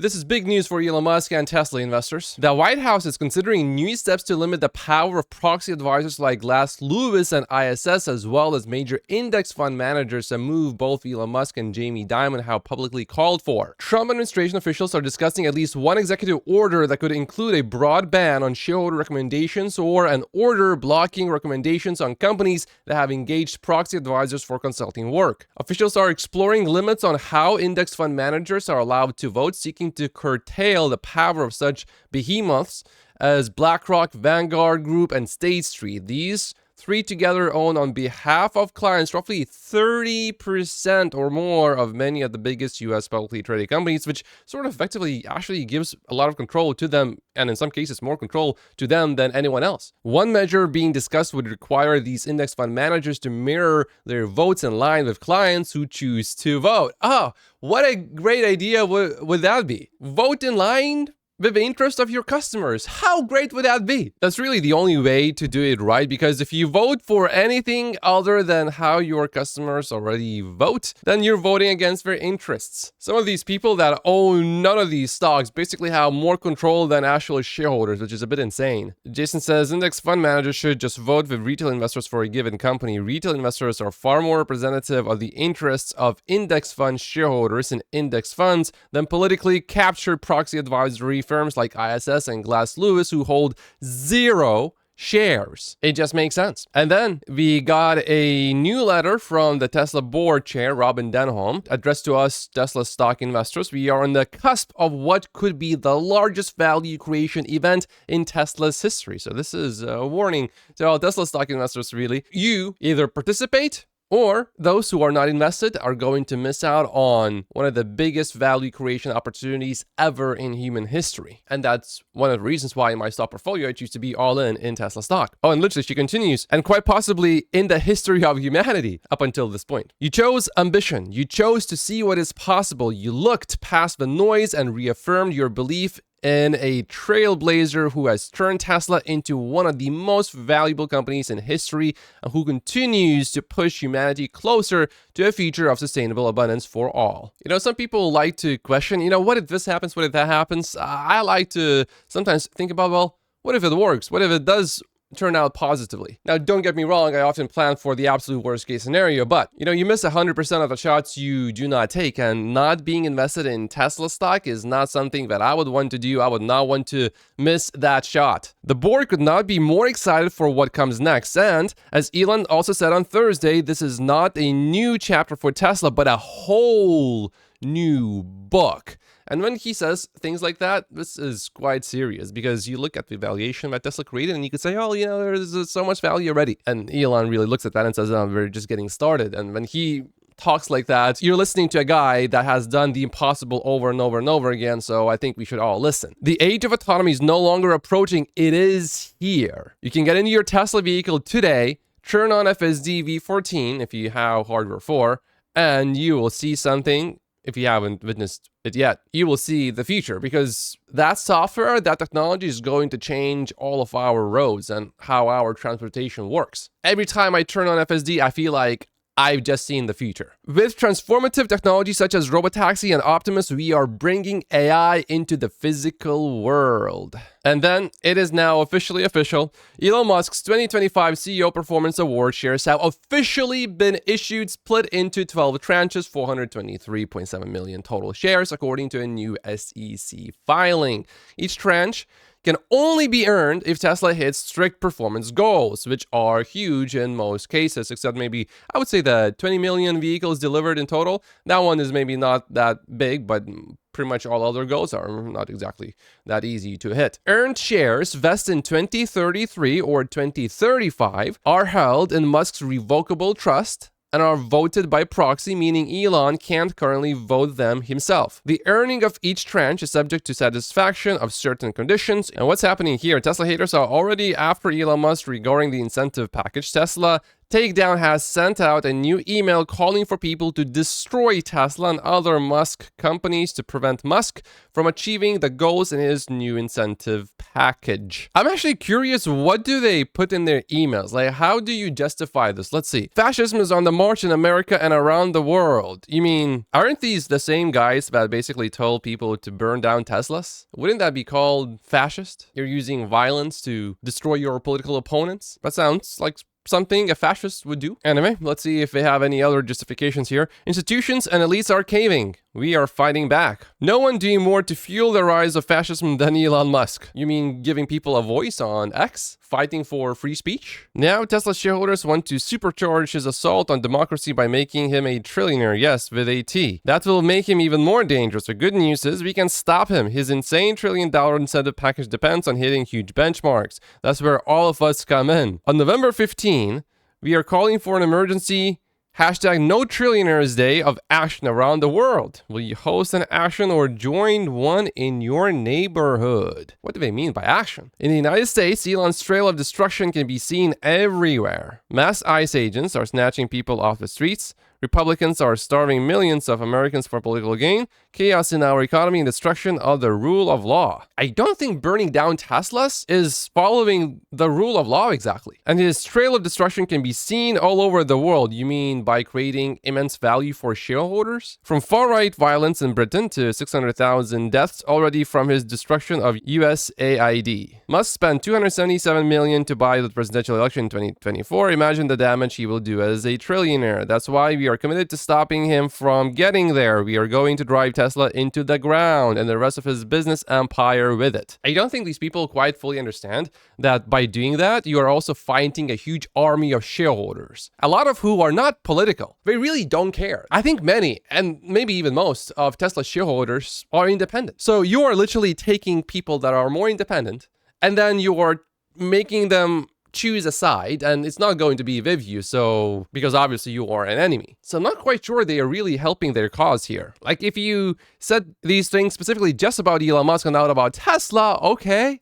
This is big news for Elon Musk and Tesla investors. The White House is considering new steps to limit the power of proxy advisors like Glass Lewis and ISS, as well as major index fund managers, a move both Elon Musk and Jamie Dimon have publicly called for. Trump administration officials are discussing at least one executive order that could include a broad ban on shareholder recommendations or an order blocking recommendations on companies that have engaged proxy advisors for consulting work. Officials are exploring limits on how index fund managers are allowed to vote, seeking to curtail the power of such behemoths as BlackRock, Vanguard Group, and State Street. These three together own on behalf of clients roughly 30% or more of many of the biggest US publicly traded companies, which sort of effectively actually gives a lot of control to them, and in some cases more control to them than anyone else. One measure being discussed would require these index fund managers to mirror their votes in line with clients who choose to vote. Oh, what a great idea would that be? Vote in line with the interest of your customers. How great would that be? That's really the only way to do it right, because if you vote for anything other than how your customers already vote, then you're voting against their interests. Some of these people that own none of these stocks basically have more control than actual shareholders, which is a bit insane. Jason says index fund managers should just vote with retail investors for a given company. Retail investors are far more representative of the interests of index fund shareholders in index funds than politically captured proxy advisory firms like ISS and Glass Lewis, who hold 0 shares. It just makes sense. And then we got a new letter from the Tesla board chair, Robin Denholm, addressed to us Tesla stock investors. We are on the cusp of what could be the largest value creation event in Tesla's history. So this is a warning to all Tesla stock investors, really. You either participate, or those who are not invested are going to miss out on one of the biggest value creation opportunities ever in human history. And that's one of the reasons why in my stock portfolio I choose to be all in Tesla stock. Oh, and literally she continues, and quite possibly in the history of humanity up until this point. You chose ambition. You chose to see what is possible. You looked past the noise and reaffirmed your belief in a trailblazer who has turned Tesla into one of the most valuable companies in history and who continues to push humanity closer to a future of sustainable abundance for all. You know, some people like to question, what if this happens? What if that happens? I like to sometimes think about, well, what if it works? What if it does turn out positively? Now, don't get me wrong, I often plan for the absolute worst case scenario, but you miss 100% of the shots you do not take, and not being invested in Tesla stock is not something that I would want to do. I would not want to miss that shot. The board could not be more excited for what comes next, and as Elon also said on Thursday, this is not a new chapter for Tesla, but a whole new book. And when he says things like that, this is quite serious, because you look at the valuation that Tesla created and you could say, oh, there's so much value already. And Elon really looks at that and says, oh, we're just getting started. And when he talks like that, you're listening to a guy that has done the impossible over and over and over again, so I think we should all listen. The age of autonomy is no longer approaching, it is here. You can get into your Tesla vehicle today, turn on FSD V14 if you have hardware 4, and you will see something. If you haven't witnessed it yet, you will see the future, because that software, that technology is going to change all of our roads and how our transportation works. Every time I turn on FSD, I feel like I've just seen the future. With transformative technology such as Robotaxi and Optimus, we are bringing AI into the physical world. And then it is now officially official. Elon Musk's 2025 CEO Performance Award shares have officially been issued, split into 12 tranches, 423.7 million total shares, according to a new SEC filing. Each tranche can only be earned if Tesla hits strict performance goals, which are huge in most cases, except maybe, I would say, the 20 million vehicles delivered in total. That one is maybe not that big, but pretty much all other goals are not exactly that easy to hit. Earned shares vest in 2033 or 2035, are held in Musk's revocable trust, and are voted by proxy, meaning Elon can't currently vote them himself. The earning of each tranche is subject to satisfaction of certain conditions. And what's happening here? Tesla haters are already after Elon Musk regarding the incentive package. Tesla takedown has sent out a new email calling for people to destroy Tesla and other Musk companies to prevent Musk from achieving the goals in his new incentive package. I'm actually curious, what do they put in their emails? Like, how do you justify this? Let's see. Fascism is on the march in America and around the world. You mean, aren't these the same guys that basically told people to burn down Teslas? Wouldn't that be called fascist? You're using violence to destroy your political opponents? That sounds like something a fascist would do. Anyway, let's see if they have any other justifications here. Institutions and elites are caving. We are fighting back. No one doing more to fuel the rise of fascism than Elon Musk. You mean giving people a voice on X? Fighting for free speech? Now, Tesla shareholders want to supercharge his assault on democracy by making him a trillionaire. Yes, with a T. That will make him even more dangerous. The good news is we can stop him. His insane $1 trillion incentive package depends on hitting huge benchmarks. That's where all of us come in. On November 15, we are calling for an emergency #NoTrillionaires Day of action around the world. Will you host an action or join one in your neighborhood? What do they mean by action? In the United States, Elon's trail of destruction can be seen everywhere. Mass ICE agents are snatching people off the streets. Republicans are starving millions of Americans for political gain, chaos in our economy, and destruction of the rule of law. I don't think burning down Teslas is following the rule of law exactly. And his trail of destruction can be seen all over the world. You mean by creating immense value for shareholders? From far-right violence in Britain to 600,000 deaths already from his destruction of USAID. Musk spent $277 million to buy the presidential election in 2024. Imagine the damage he will do as a trillionaire. That's why we are committed to stopping him from getting there. We are going to drive Tesla into the ground and the rest of his business empire with it. I don't think these people quite fully understand that by doing that, you are also fighting a huge army of shareholders, a lot of who are not political. They really don't care. I think many, and maybe even most, of Tesla shareholders are independent. So you are literally taking people that are more independent, and then you are making them choose a side, and it's not going to be with you, so because obviously you are an enemy. So I'm not quite sure they are really helping their cause here. Like, if you said these things specifically just about Elon Musk and not about Tesla, okay.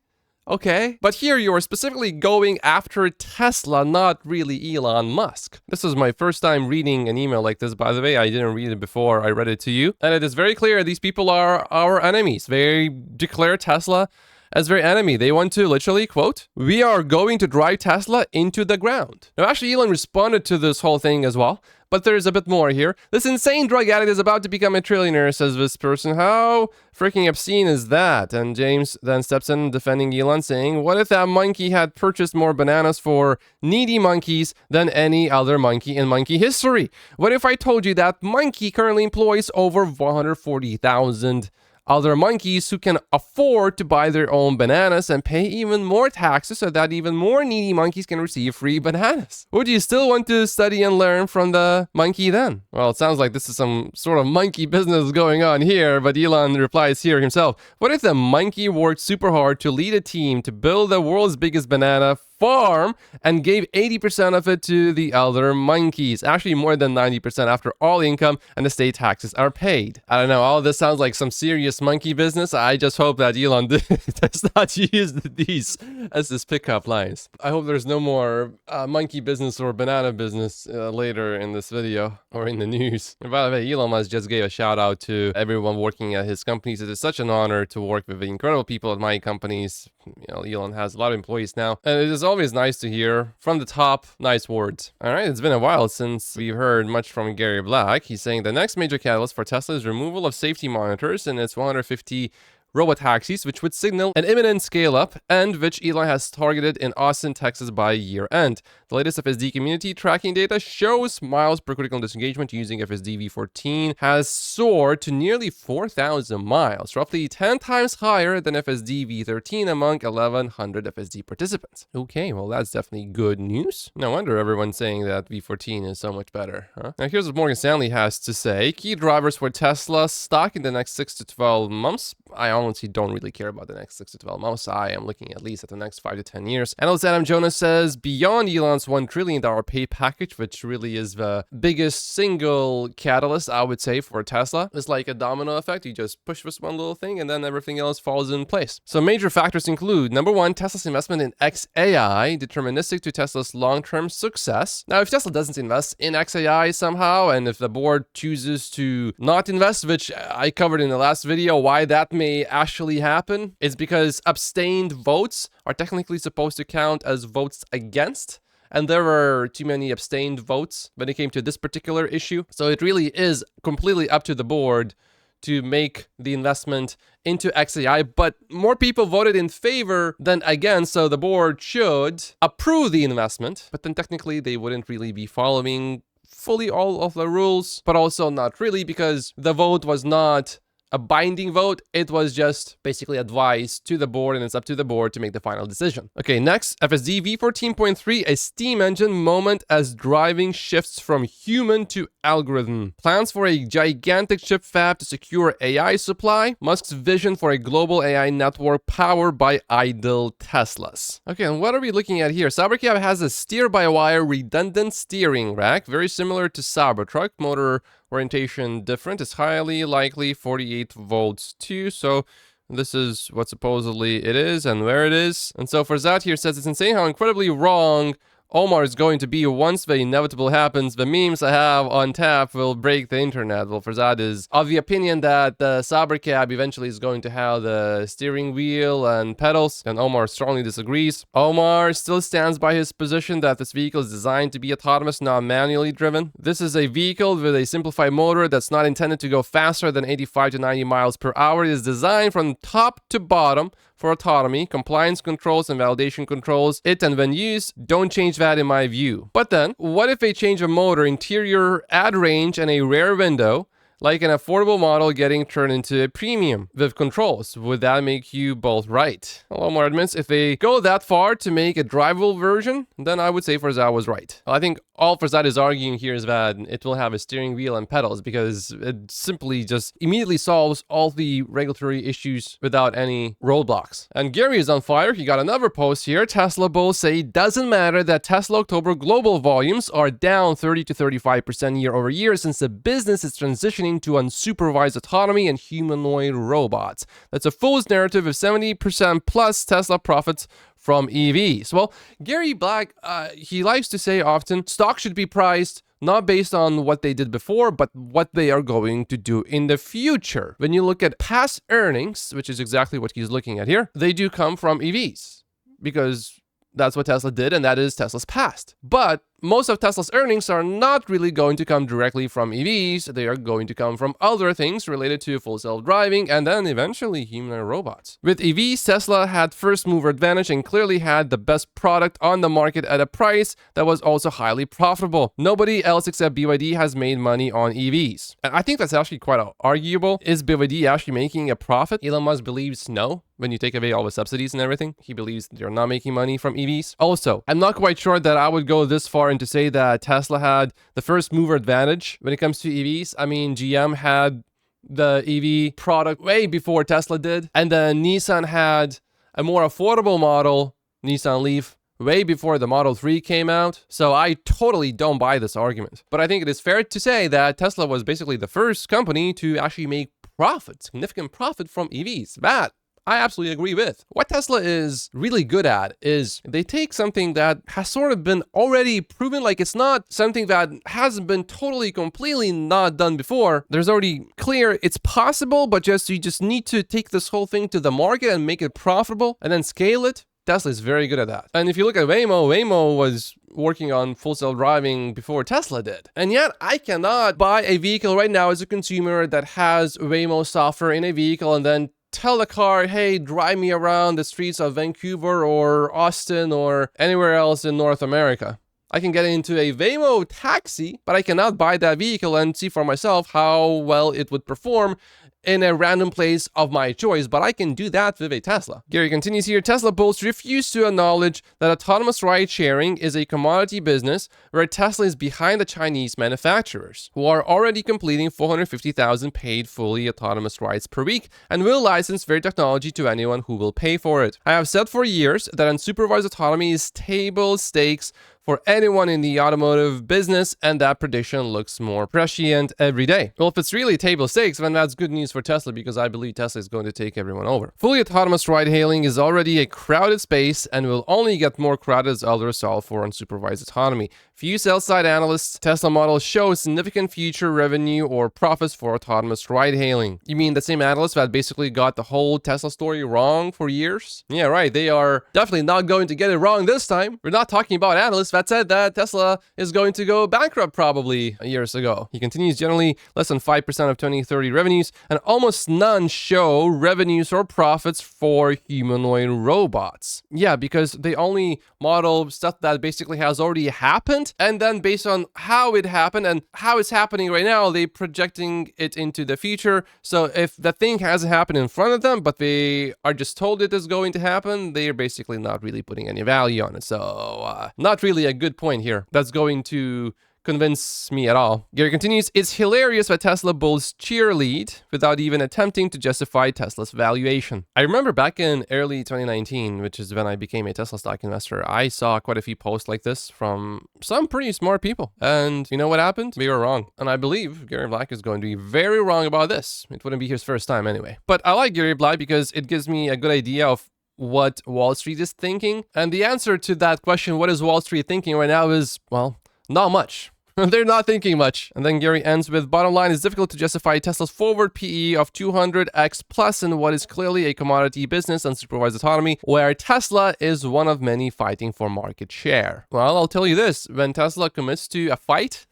But here you are specifically going after Tesla, not really Elon Musk. This is my first time reading an email like this, by the way. I didn't read it before I read it to you. And it is very clear these people are our enemies. They declare Tesla as their enemy. They want to literally, quote, "We are going to drive Tesla into the ground." Now, actually, Elon responded to this whole thing as well, but there's a bit more here. "This insane drug addict is about to become a trillionaire," says this person. How freaking obscene is that? And James then steps in defending Elon, saying, "What if that monkey had purchased more bananas for needy monkeys than any other monkey in monkey history? What if I told you that monkey currently employs over 140,000 other monkeys who can afford to buy their own bananas and pay even more taxes so that even more needy monkeys can receive free bananas? Would you still want to study and learn from the monkey then?" Well, it sounds like this is some sort of monkey business going on here, but Elon replies here himself. "What if the monkey worked super hard to lead a team to build the world's biggest banana farm and gave 80% of it to the other monkeys? Actually, more than 90% after all income and the state taxes are paid." I don't know, all of this sounds like some serious monkey business. I just hope that Elon does not use these as his pickup lines. I hope there's no more monkey business or banana business later in this video or in the news. And by the way, Elon Musk just gave a shout out to everyone working at his companies. It is such an honor to work with the incredible people at my companies. You know, Elon has a lot of employees now, and it is always nice to hear from the top nice words. All right, it's been a while since we've heard much from Gary Black. He's saying the next major catalyst for Tesla is removal of safety monitors in its 150 robotaxis, which would signal an imminent scale-up, and which Elon has targeted in Austin, Texas by year-end. The latest FSD community tracking data shows miles per critical disengagement using FSD V14 has soared to nearly 4,000 miles, roughly 10 times higher than FSD V13 among 1,100 FSD participants. Okay, well, that's definitely good news. No wonder everyone's saying that V14 is so much better, huh? Now, here's what Morgan Stanley has to say. Key drivers for Tesla stock in the next 6 to 12 months. I honestly don't really care about the next 6 to 12 months. I am looking at least at the next 5 to 10 years. Analyst Adam Jonas says, beyond Elon's $1 trillion pay package, which really is the biggest single catalyst, I would say, for Tesla, it's like a domino effect. You just push this one little thing and then everything else falls in place. So major factors include, number one, Tesla's investment in XAI, deterministic to Tesla's long-term success. Now, if Tesla doesn't invest in XAI somehow, and if the board chooses to not invest, which I covered in the last video, why that may actually happen, is because abstained votes are technically supposed to count as votes against. And there were too many abstained votes when it came to this particular issue. So it really is completely up to the board to make the investment into XAI, but more people voted in favor than against, so the board should approve the investment, but then technically they wouldn't really be following fully all of the rules, but also not really, because the vote was not a binding vote. It was just basically advice to the board, and it's up to the board to make the final decision. Okay, next, FSD V14.3, a steam engine moment as driving shifts from human to algorithm. Plans for a gigantic chip fab to secure AI supply. Musk's vision for a global AI network powered by idle Teslas. Okay, and what are we looking at here? Cybercab has a steer-by-wire redundant steering rack, very similar to Cybertruck. Motor orientation different. It's highly likely 48 volts too. So this is what supposedly it is and where it is. And so Farzad here says, it's insane how incredibly wrong Omar is going to be once the inevitable happens. The memes I have on tap will break the internet. Well, Farzad is of the opinion that the Cybercab eventually is going to have the steering wheel and pedals, and Omar strongly disagrees. Omar still stands by his position that this vehicle is designed to be autonomous, not manually driven. This is a vehicle with a simplified motor that's not intended to go faster than 85 to 90 miles per hour. It is designed from top to bottom for autonomy, compliance controls, and validation controls. It and when used, don't change that in my view. But then, what if they change a motor, interior, add range, and a rear window, like an affordable model getting turned into a premium with controls? Would that make you both right? Well, Omar admits if they go that far to make a drivable version, then I would say Farzad was right. Well, I think all Farzad is arguing here is that it will have a steering wheel and pedals, because it simply just immediately solves all the regulatory issues without any roadblocks. And Gary is on fire. He got another post here. Tesla bulls say it doesn't matter that Tesla October global volumes are down 30 to 35% year over year, since the business is transitioning to unsupervised autonomy and humanoid robots. That's a fool's narrative of 70% plus Tesla profits from EVs. Well, Gary Black, he likes to say often, stock should be priced not based on what they did before, but what they are going to do in the future. When you look at past earnings, which is exactly what he's looking at here, they do come from EVs, because that's what Tesla did, and that is Tesla's past. But most of Tesla's earnings are not really going to come directly from EVs. They are going to come from other things related to full self-driving and then eventually humanoid robots. With EVs, Tesla had first mover advantage and clearly had the best product on the market at a price that was also highly profitable. Nobody else except BYD has made money on EVs. And I think that's actually quite arguable. Is BYD actually making a profit? Elon Musk believes no. When you take away all the subsidies and everything, he believes they're not making money from EVs. Also, I'm not quite sure that I would go this far and to say that Tesla had the first mover advantage when it comes to EVs. I mean, GM had the EV product way before Tesla did, and then Nissan had a more affordable model, Nissan Leaf, way before the Model 3 came out. So I totally don't buy this argument. But I think it is fair to say that Tesla was basically the first company to actually make profit, significant profit from EVs. That I absolutely agree with. What Tesla is really good at is they take something that has sort of been already proven, like it's not something that hasn't been totally, completely not done before. There's already clear it's possible, but you just need to take this whole thing to the market and make it profitable and then scale it. Tesla is very good at that. And if you look at Waymo was working on full self-driving before Tesla did. And yet I cannot buy a vehicle right now as a consumer that has Waymo software in a vehicle and then tell the car, hey, drive me around the streets of Vancouver or Austin or anywhere else in North America. I can get into a Waymo taxi, but I cannot buy that vehicle and see for myself how well it would perform in a random place of my choice, but I can do that with a Tesla. Gary continues here, Tesla bulls refuse to acknowledge that autonomous ride sharing is a commodity business where Tesla is behind the Chinese manufacturers, who are already completing 450,000 paid fully autonomous rides per week and will license their technology to anyone who will pay for it. I have said for years that unsupervised autonomy is table stakes for anyone in the automotive business, and that prediction looks more prescient every day. Well, if it's really table stakes, then that's good news for Tesla, because I believe Tesla is going to take everyone over. Fully autonomous ride-hailing is already a crowded space and will only get more crowded as others solve for unsupervised autonomy. Few sell-side analysts, Tesla models show significant future revenue or profits for autonomous ride-hailing. You mean the same analysts that basically got the whole Tesla story wrong for years? Yeah, right. They are definitely not going to get it wrong this time. We're not talking about analysts that said that Tesla is going to go bankrupt probably years ago. He continues, generally less than 5% of 2030 revenues, and almost none show revenues or profits for humanoid robots. Yeah, because they only model stuff that basically has already happened, and then based on how it happened and how it's happening right now, they're projecting it into the future. So if the thing hasn't happened in front of them, but they are just told it is going to happen, they're basically not really putting any value on it. So not really a good point here that's going to convince me at all. Gary continues, it's hilarious that Tesla bulls cheerlead without even attempting to justify Tesla's valuation. I remember back in early 2019, which is when I became a Tesla stock investor, I saw quite a few posts like this from some pretty smart people. And you know what happened? We were wrong. And I believe Gary Black is going to be very wrong about this. It wouldn't be his first time anyway. But I like Gary Black because it gives me a good idea of what Wall Street is thinking. And the answer to that question, what is Wall Street thinking right now, is, well, not much. They're not thinking much. And then Gary ends with, bottom line, it's difficult to justify Tesla's forward PE of 200x plus in what is clearly a commodity business and supervised autonomy, where Tesla is one of many fighting for market share. Well, I'll tell you this, when Tesla commits to a fight,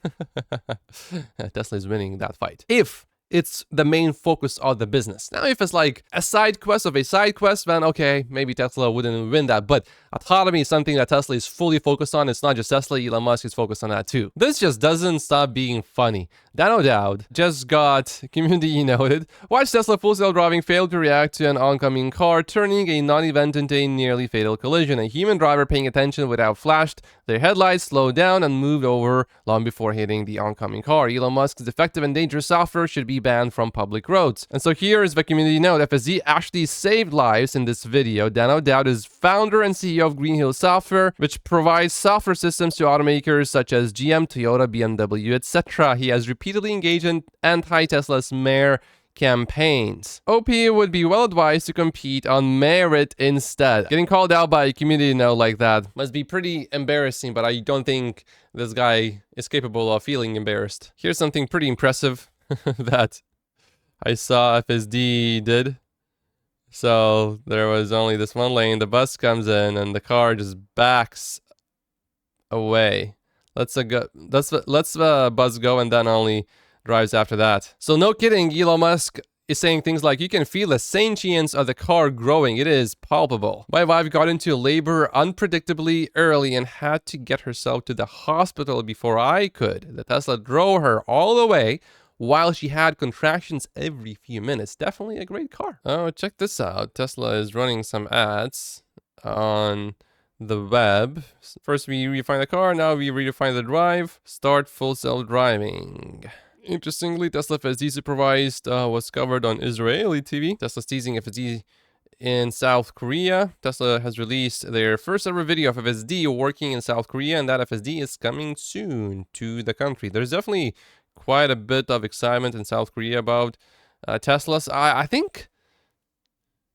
Tesla is winning that fight. If it's the main focus of the business. Now, if it's like a side quest of a side quest, then okay, maybe Tesla wouldn't win that. But autonomy is something that Tesla is fully focused on. It's not just Tesla, Elon Musk is focused on that too. This just doesn't stop being funny. Dano Dowd just got community noted. Watch Tesla full self-driving fail to react to an oncoming car, turning a non-event into a nearly fatal collision. A human driver paying attention without flashed their headlights, slowed down and moved over long before hitting the oncoming car. Elon Musk's defective and dangerous software should be banned from public roads. And so here is the community note. FSD actually saved lives in this video. Dano Dowd is founder and CEO of Green Hill Software, which provides software systems to automakers such as GM, Toyota, BMW, etc. He has repeatedly engaged in anti-Tesla smear campaigns. OP would be well advised to compete on merit instead. Getting called out by a community note like that must be pretty embarrassing, but I don't think this guy is capable of feeling embarrassed. Here's something pretty impressive that I saw FSD did. So there was only this one lane, the bus comes in and the car just backs away. Let's the bus go and then only drives after that. So no kidding, Elon Musk is saying things like, you can feel the sentience of the car growing. It is palpable. My wife got into labor unpredictably early and had to get herself to the hospital before I could. The Tesla drove her all the way while she had contractions every few minutes. Definitely a great car. Oh, check this out. Tesla is running some ads on the web. First we redefine the car, now we redefine the drive. Start full self-driving. Interestingly, Tesla FSD supervised was covered on Israeli TV. Tesla's teasing FSD in South Korea. Tesla has released their first ever video of FSD working in South Korea, and that FSD is coming soon to the country. There's definitely quite a bit of excitement in South Korea about Teslas. I think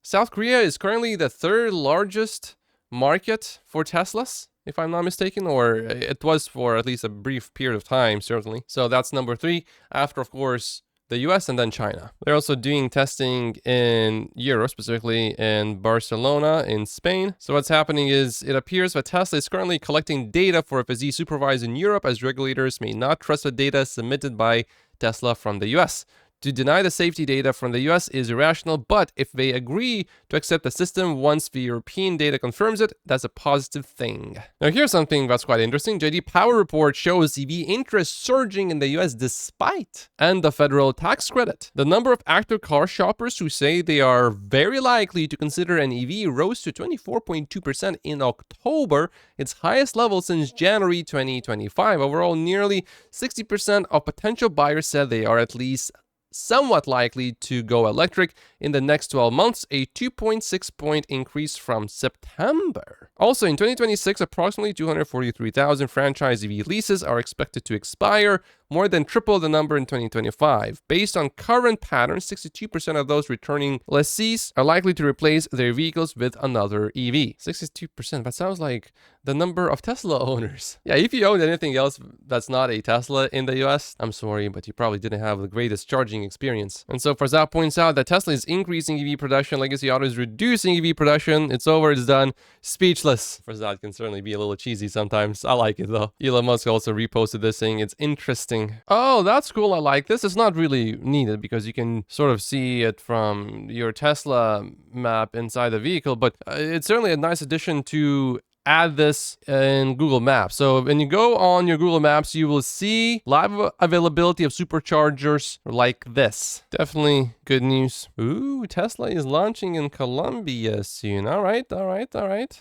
South Korea is currently the third largest market for Teslas, if I'm not mistaken, or it was for at least a brief period of time, certainly. So that's number 3, after, of course, the US and then China. They're also doing testing in Europe, specifically in Barcelona, in Spain. So what's happening is it appears that Tesla is currently collecting data for FSD supervised in Europe, as regulators may not trust the data submitted by Tesla from the US. To deny the safety data from the US is irrational, but if they agree to accept the system once the European data confirms it, that's a positive thing. Now here's something that's quite interesting. JD Power report shows EV interest surging in the US despite and the federal tax credit. The number of active car shoppers who say they are very likely to consider an EV rose to 24.2% in October, its highest level since January 2025. Overall, nearly 60% of potential buyers said they are at least somewhat likely to go electric in the next 12 months, a 2.6 point increase from September. Also, in 2026, approximately 243,000 franchise EV leases are expected to expire, more than triple the number in 2025. Based on current patterns, 62% of those returning lessees are likely to replace their vehicles with another EV. 62%, that sounds like the number of Tesla owners. Yeah, if you own anything else that's not a Tesla in the US, I'm sorry, but you probably didn't have the greatest charging experience. And so Farzad points out that Tesla is increasing EV production, Legacy Auto is reducing EV production. It's over, it's done. Speechless. Farzad can certainly be a little cheesy sometimes. I like it though. Elon Musk also reposted this saying it's interesting. Oh, that's cool. I like this. It's not really needed because you can sort of see it from your Tesla map inside the vehicle, but it's certainly a nice addition to add this in Google Maps. So when you go on your Google Maps, you will see live availability of superchargers like this. Definitely good news. Ooh, Tesla is launching in Colombia soon. All right.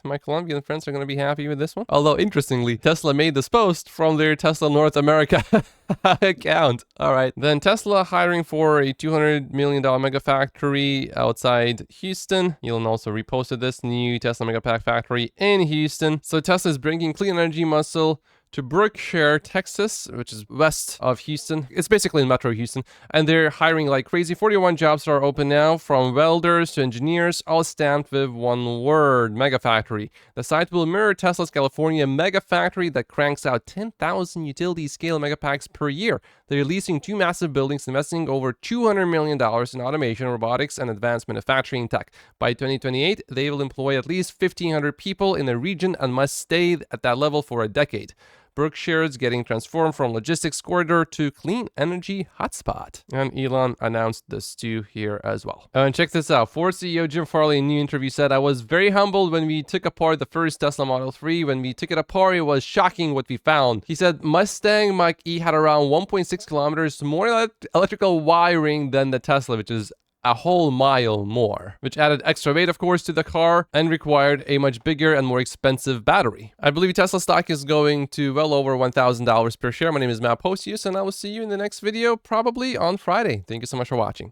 My Colombian friends are going to be happy with this one. Although, interestingly, Tesla made this post from their Tesla North America account. All right. Then Tesla hiring for a $200 million mega factory outside Houston. Elon also reposted this new Tesla mega pack factory in Houston. So Tesla is bringing clean energy muscle to Brookshire, Texas, which is west of Houston. It's basically in Metro Houston. And they're hiring like crazy. 41 jobs are open now, from welders to engineers, all stamped with one word: mega factory. The site will mirror Tesla's California mega factory that cranks out 10,000 utility-scale megapacks per year. They're leasing two massive buildings, investing over $200 million in automation, robotics, and advanced manufacturing tech. By 2028, they will employ at least 1,500 people in the region and must stay at that level for a decade. Brookshire is getting transformed from logistics corridor to clean energy hotspot. And Elon announced this too here as well. And check this out. Ford CEO Jim Farley in a new interview said, "I was very humbled when we took apart the first Tesla Model 3. When we took it apart, it was shocking what we found." He said Mustang Mach-E had around 1.6 kilometers more electrical wiring than the Tesla, which is a whole mile more, which added extra weight, of course, to the car and required a much bigger and more expensive battery. I believe Tesla stock is going to well over $1,000 per share. My name is Matt Postius, and I will see you in the next video, probably on Friday. Thank you so much for watching.